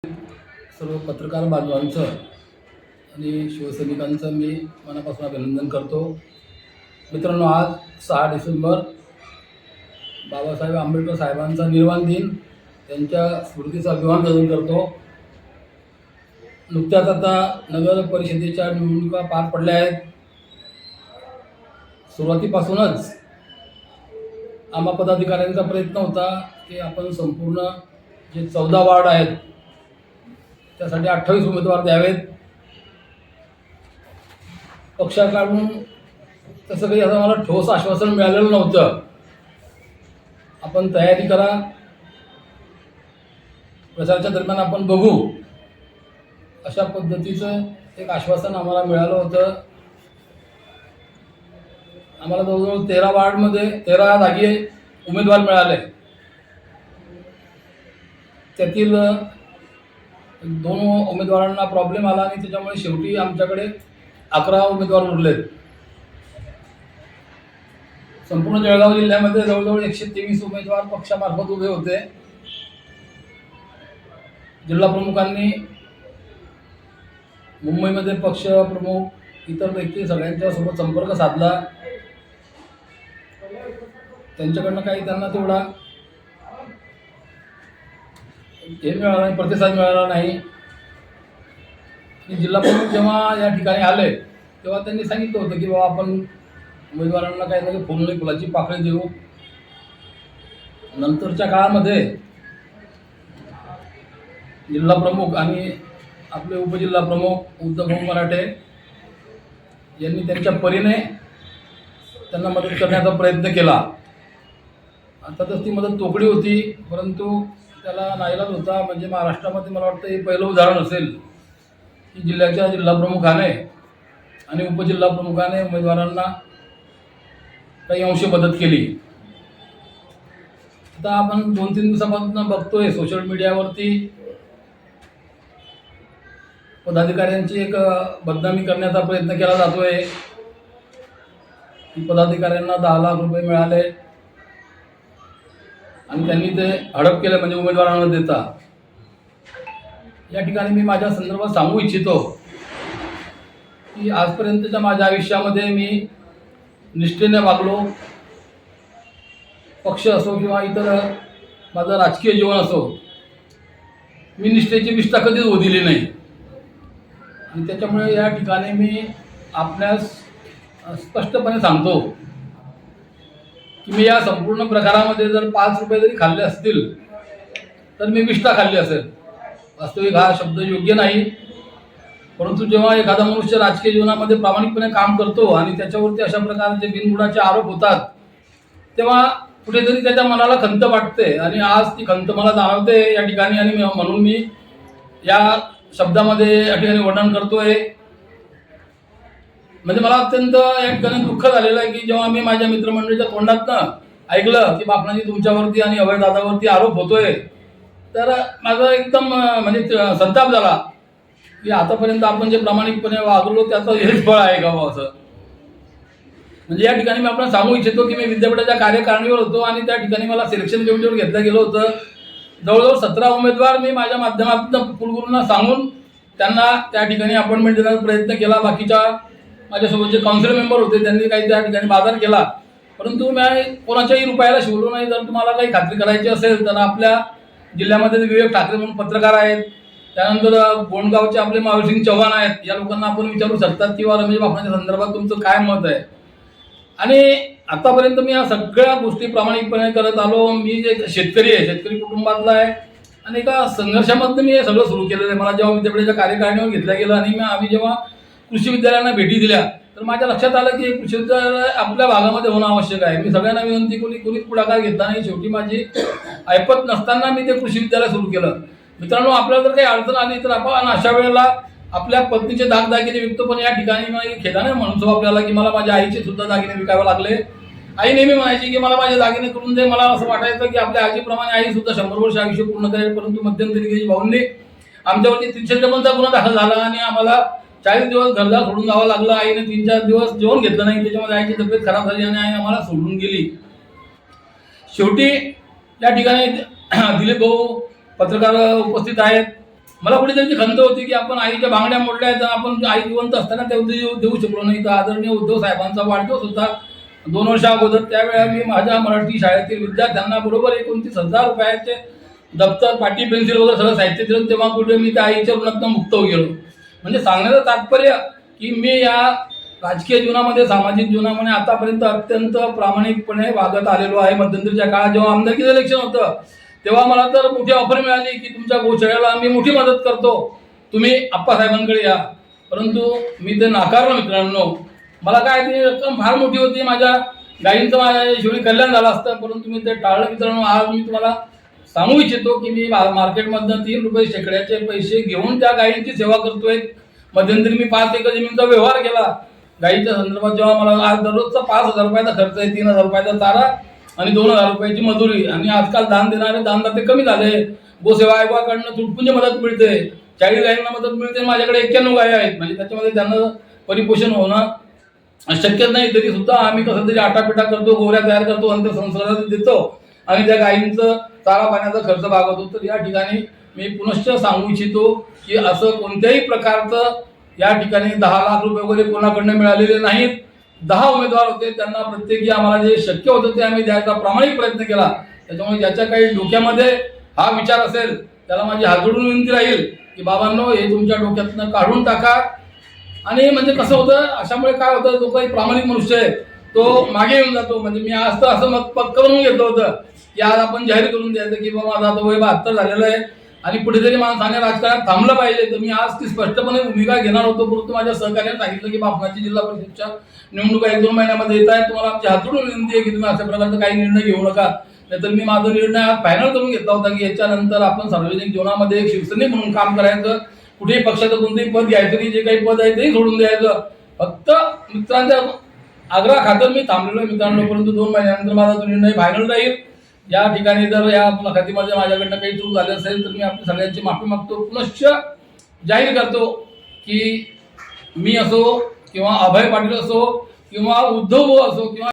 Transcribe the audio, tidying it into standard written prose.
सर्व पत्रकार बांधवांचं आणि शिवसैनिकांचं मी मनापासून अभिनंदन करतो. मित्रांनो, आज 6 डिसेंबर बाबासाहेब आंबेडकर साहेबांचा निर्वाण दिन, त्यांच्या स्मृतीचा अभिवादन करतो. नुकत्याच आता नगर परिषदेच्या निवडणुका पार पडल्या आहेत. सुरुवातीपासूनच आम्हा पदाधिकाऱ्यांचा प्रयत्न होता की आपण संपूर्ण जे 14 वार्ड आहेत त्यासाठी 28 उमेदवार द्यावेत. पक्षाकडून तसं काही आता मला ठोस आश्वासन मिळालेलं नव्हतं. आपण तयारी करा, प्रचाराच्या दरम्यान आपण बघू, अशा पद्धतीचं एक आश्वासन आम्हाला मिळालं होतं. आम्हाला जवळजवळ 13 वार्डमध्ये 13 जागी उमेदवार मिळाले. त्यातील 2 उमेदवारांना प्रॉब्लेम आला आणि त्याच्यामुळे शेवटी आमच्याकडे 11 उमेदवार उरलेत. संपूर्ण जळगाव जिल्ह्यामध्ये जवळजवळ 123 उमेदवार पक्षामार्फत उभे होते. जिल्हा प्रमुखांनी मुंबईमध्ये पक्ष प्रमुख इतर व्यक्ती सगळ्यांच्या सोबत संपर्क साधला. त्यांच्याकडनं काही त्यांना तेवढा हे मिळाला नाही, प्रतिसाद मिळाला नाही. जिल्हा प्रमुख जेव्हा या ठिकाणी आले तेव्हा त्यांनी सांगितलं होतं की बाबा आपण उमेदवारांना काही तरी फुलणी फुलाची पाकळी देऊ. नंतरच्या काळामध्ये जिल्हा प्रमुख आणि आपले उपजिल्हा प्रमुख उद्धव मराठे यांनी त्यांच्या परीने त्यांना मदत करण्याचा प्रयत्न केला. अर्थातच ती मदत तोकडी होती, परंतु त्याला नाईलाज होता. म्हणजे महाराष्ट्रामध्ये मला वाटतं हे पहिलं उदाहरण असेल की जिल्ह्याच्या जिल्हा प्रमुखाने आणि उपजिल्हा प्रमुखाने उमेदवारांना काही अंश मदत केली. आता आपण 2-3 दिवसापासून बघतोय सोशल मीडियावरती पदाधिकाऱ्यांची एक बदनामी करण्याचा प्रयत्न केला जातोय की पदाधिकाऱ्यांना 10 लाख रुपये मिळाले आणि त्यांनी ते हडप केले म्हणजे उमेदवारांना देता. या ठिकाणी मी माझ्या संदर्भात सांगू इच्छितो की आजपर्यंतच्या माझ्या आयुष्यामध्ये मी निष्ठेने वागलो. पक्ष असो किंवा इतर माझं राजकीय जीवन असो, मी निष्ठेची विष्ठा कधीच ओढिली नाही. आणि त्याच्यामुळे या ठिकाणी मी आपल्यास स्पष्टपणे सांगतो की मी या संपूर्ण प्रकारामध्ये जर 5 रुपये जरी खाल्ले असतील तर मी विष्ठा खाल्ली असेल. वास्तविक हा शब्द योग्य नाही, परंतु जेव्हा एखादा मनुष्य राजकीय जीवनामध्ये प्रामाणिकपणे काम करतो आणि त्याच्यावरती अशा प्रकारचे बिनबुडाचे आरोप होतात तेव्हा कुठेतरी त्याच्या मनाला खंत वाटते. आणि आज ती खंत मला जाणवते या ठिकाणी आणि म्हणून मी या शब्दामध्ये या ठिकाणी वर्णन करतोय. म्हणजे मला अत्यंत या ठिकाणी दुःख झालेलं आहे की जेव्हा मी माझ्या मित्रमंडळीच्या तोंडातनं ऐकलं की बापणाजी तुमच्यावरती आणि अभयदादावरती आरोप होतोय, तर माझा एकदम म्हणजे संताप झाला की आतापर्यंत आपण जे प्रामाणिकपणे वागलो त्याचं हेच फळ आहे का असं. म्हणजे या ठिकाणी मी आपण सांगू इच्छितो की मी विद्यापीठाच्या कार्यकारिणीवर होतो आणि त्या ठिकाणी मला सिलेक्शन कमिटीवर घेतलं गेलं होतं. जवळजवळ 17 उमेदवार मी माझ्या माध्यमातून कुलगुरूंना सांगून त्यांना त्या ठिकाणी अपॉइंटमेंट देण्याचा प्रयत्न केला. बाकीच्या माझ्यासोबत जे काउन्सिल मेंबर होते त्यांनी काही त्या ठिकाणी बाजार केला, परंतु मी कोणाच्याही रुपयाला शिवलो नाही. जर तुम्हाला काही खात्री करायची असेल तर आपल्या जिल्ह्यामध्ये विवेक ठाकरे म्हणून पत्रकार आहेत, त्यानंतर गोंडगावचे आपले महावीरसिंग चव्हाण आहेत, या लोकांना आपण विचारू शकतात किंवा रमेश बापणाच्या संदर्भात तुमचं काय मत आहे. आणि आतापर्यंत मी या सगळ्या गोष्टी प्रामाणिकपणे करत आलो. मी जे शेतकरी आहे, शेतकरी कुटुंबातला आहे आणि एका संघर्षामधनं मी हे सगळं सुरू केलेलं आहे. मला जेव्हा विद्यापीठाच्या कार्यकारिणीवर घेतलं गेलं आणि आम्ही जेव्हा कृषी विद्यालयांना भेटी दिल्या तर माझ्या लक्षात आलं की कृषी विद्यालय आपल्या भागामध्ये होणं आवश्यक आहे. मी सगळ्यांना विनंती कोणीच पुढाकार घेतला नाही. शेवटी माझी ऐपत नसताना मी ते कृषी विद्यालय सुरू केलं. मित्रांनो, आपल्याला जर काही अडचण आली तर आपण अशा वेळेला आपल्या पत्नीचे दागदागिने विकतो. या ठिकाणी खेदाने म्हणतो आपल्याला की मला माझ्या आईचे सुद्धा दागिने विकावे लागले. आई नेहमी म्हणायची की मला माझे दागिने करून दे. मला असं वाटायचं की आपल्या आजीप्रमाणे आई सुद्धा 100 वर्ष आयुष्य पूर्ण करेल. परंतु मध्यंतरी भाऊंनी आमच्यावरती 353चा गुन्हा दाखल झाला आणि आम्हाला 40 दिवस घरदार सोडून जावं लागलं. आईने 3-4 दिवस जेवण घेतलं नाही. त्याच्यामध्ये आईची तब्येत खराब झाली आणि आई आम्हाला सोडून गेली. शेवटी या ठिकाणी दिलीप भाऊ पत्रकार उपस्थित आहेत. मला कुठेतरी ती खंत होती की आपण आईच्या बांगड्या मोडल्या तर आपण आई जिवंत असताना ते देऊ शकलो नाही. तर आदरणीय उद्धव साहेबांचा वाढदिवस होता 2 वर्षा अगोदर. त्यावेळेला मी माझ्या मराठी शाळेतील विद्यार्थ्यांना बरोबर 29,000 रुपयाचे दप्तर, पाटी, पेन्सिल वगैरे सगळं साहित्य दिलं. तेव्हा कुठे मी त्या आईच्या ऋणातनं मुक्त गेलो. म्हणजे सांगण्याचं तात्पर्य की मी या राजकीय जीवनामध्ये, सामाजिक जीवनामध्ये आतापर्यंत अत्यंत प्रामाणिकपणे वागत आलेलो आहे. मध्यंतरीच्या काळात जेव्हा आमदारकीचं इलेक्शन होतं तेव्हा मला तर मोठी ऑफर मिळाली की तुमच्या गोशाळेला मी मोठी मदत करतो, तुम्ही आप्पासाहेबांकडे या. परंतु मी ते नाकारलं मित्रांनो. मला काय ती रक्कम फार मोठी होती, माझ्या गायींचं माझ्या हिशोबाने कल्याण झालं असतं, परंतु मी ते टाळलं मित्रांनो. आज मी तुम्हाला सांगू इच्छितो की मी मार्केटमधनं 3 रुपये शेकड्याचे पैसे घेऊन त्या गायींची सेवा करतोय. मध्यंतरी मी 5 एकर जमीनचा व्यवहार केला गायीच्या संदर्भात. जेव्हा मला आज दररोजचा 5,000 रुपयाचा खर्च आहे, 3,000 रुपयाचा चारा आणि 2,000 रुपयाची मजुरी. आणि आजकाल दान देणारे दानदाते कमी झाले. गोसेवा आयोगाकडनं तुटपुंज मदत मिळते, 40 गायींना मदत मिळते. माझ्याकडे 91 गायी आहेत, म्हणजे त्याच्यामध्ये त्यांना परिपोषण होणं शक्य नाही. तरी सुद्धा आम्ही कसं तरी आटापिटा करतो, गोवऱ्या तयार करतो आणि ते संसारात देतो आणि त्या गायींचं चारा पाण्याचा खर्च भागवतो. तर या ठिकाणी मी पुनश्च सांगू इच्छितो की असं कोणत्याही प्रकारचं या ठिकाणी 10 लाख रुपये वगैरे कोणाकडनं मिळालेले नाहीत. 10 उमेदवार होते, त्यांना प्रत्येकी आम्हाला जे शक्य होतं ते आम्ही द्यायचा प्रामाणिक प्रयत्न केला. त्याच्यामुळे ज्याच्या काही डोक्यामध्ये हा विचार असेल त्याला माझी हात जोडून विनंती राहील की बाबांनो, हे तुमच्या डोक्यातनं काढून टाका. आणि म्हणजे कसं होतं, अशामुळे काय होतं, जो काही प्रामाणिक मनुष्य आहे तो मागे येऊन जातो. म्हणजे मी आज तर असं मत पक्क करून घेतलं होतं की आज आपण जाहीर करून द्यायचं की बाबा माझा आता वय 72 झालेलं आहे आणि कुठेतरी माणसाने राजकारणात थांबलं पाहिजे. तर मी आज ती स्पष्टपणे भूमिका घेणार होतो, परंतु माझ्या सहकार्याने सांगितलं की बापनाची जिल्हा परिषदच्या निवडणुका 1-2 महिन्यामध्ये येत आहेत, तुम्हाला आमची हात जोडून विनंती आहे की तुम्ही अशा प्रकारचा काही निर्णय घेऊ नका. नाहीतर मी माझा निर्णय आज फायनल करून घेतला होता की याच्यानंतर आपण सार्वजनिक जीवनामध्ये एक शिवसैनिक म्हणून काम करायचं. कुठेही पक्षाचं कोणतेही पद घ्यायचं नाही, जे काही पद आहे तेही सोडून द्यायचं. फक्त मित्रांच्या आग्रह खातर मी थांबलेलो आहे मित्रांनो. परंतु 2 महिन्यानंतर माझा तो निर्णय फायनल राहील. या ठिकाणी जर या मुलाखतीमध्ये माझ्याकडनं काही चूक झाली असेल तर मी आपल्या सगळ्यांची माफी मागतो. पुनश्च जाहीर करतो की मी असो किंवा अभय पाटील असो किंवा उद्धव असो किंवा